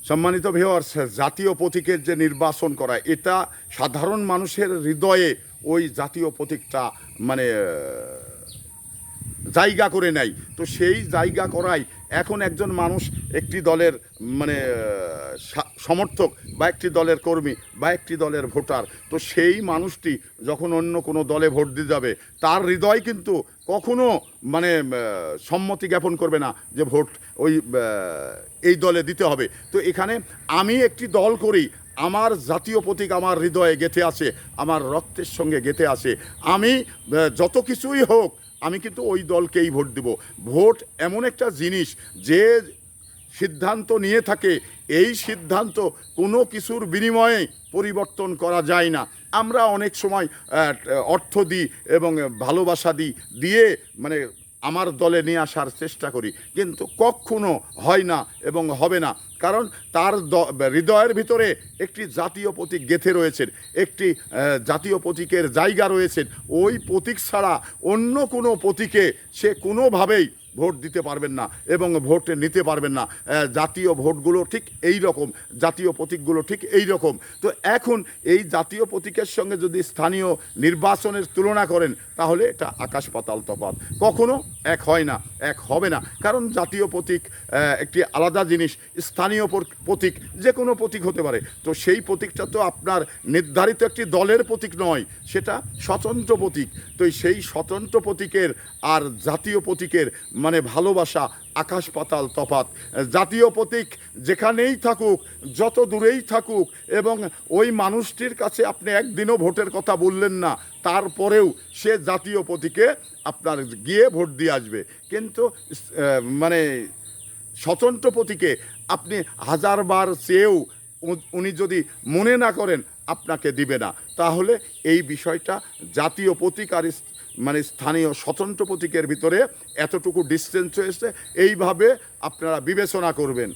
সম্মানিত ভিউয়ার্স, জাতীয় প্রতীকের যে নির্বাচন করা, এটা সাধারণ মানুষের হৃদয়ে ওই জাতীয় প্রতীকটা মানে জায়গা করে নেয়। তো সেই জায়গা করাই এখন একজন মানুষ একটি দলের মানে সমর্থক বা একটি দলের কর্মী বা একটি দলের ভোটার, তো সেই মানুষটি যখন অন্য কোনো দলে ভোট দিতে যাবে, তার হৃদয় কিন্তু কখনো মানে সম্মতি জ্ঞাপন করবে না যে ভোট ওই এই দলে দিতে হবে। তো এখানে আমি একটি দল করি, আমার জাতীয় প্রতীক আমার হৃদয়ে গেঁথে আছে, আমার রক্তের সঙ্গে গেঁথে আছে। আমি যত কিছুই হোক, আমি কিন্তু ওই দলকেই ভোট দেব। ভোট এমন একটা জিনিস যে সিদ্ধান্ত নিয়ে থাকে, এই সিদ্ধান্ত কোনো কিছুর বিনিময়ে পরিবর্তন করা যায় না। আমরা অনেক সময় অর্থ দিই এবং ভালোবাসা দিয়ে মানে আমার দলে নিয়ে আসার চেষ্টা করি, কিন্তু কখনো হয় না এবং হবে না। কারণ তার হৃদয়ের ভিতরে একটি জাতীয় প্রতীক গেঁথে রয়েছেন, একটি জাতীয় প্রতীকের জায়গা রয়েছেন। ওই প্রতীক ছাড়া অন্য কোনো প্রতীকে সে কোনোভাবেই ভোট দিতে পারবেন না এবং ভোট নিতে পারবেন না। জাতীয় ভোটগুলো ঠিক এই রকম, জাতীয় প্রতীকগুলো ঠিক এই রকম। তো এখন এই জাতীয় প্রতীকের সঙ্গে যদি স্থানীয় নির্বাচনের তুলনা করেন, তাহলে এটা আকাশ পাতাল তফাৎ। কখনো এক হয় না, এক হবে না। কারণ জাতীয় প্রতীক একটি আলাদা জিনিস, স্থানীয় প্রতীক যে কোনো প্রতীক হতে পারে। তো সেই প্রতীকটা তো আপনার নির্ধারিত একটি দলের প্রতীক নয়, সেটা স্বতন্ত্র প্রতীক। তো সেই স্বতন্ত্র প্রতীকের আর জাতীয় প্রতীকের মানে ভালোবাসা আকাশ পাতাল তফাৎ। জাতীয় প্রতীক যেখানেই থাকুক, যত দূরেই থাকুক, এবং ওই মানুষটির কাছে আপনি একদিনও ভোটের কথা বললেন না, তারপরেও সে জাতীয় প্রতীকে আপনার গিয়ে ভোট দিয়ে আসবে। কিন্তু মানে স্বতন্ত্র প্রতীকে আপনি হাজারবার চেয়েও উনি যদি মনে না করেন, আপনাকে দিবে না। তাহলে এই বিষয়টা জাতীয় প্রতীক আর মানে স্থানীয় স্বতন্ত্র প্রতীকের ভিতরে এতটুকু ডিস্টেন্স হয়েছে, এইভাবে আপনারা বিবেচনা করবেন।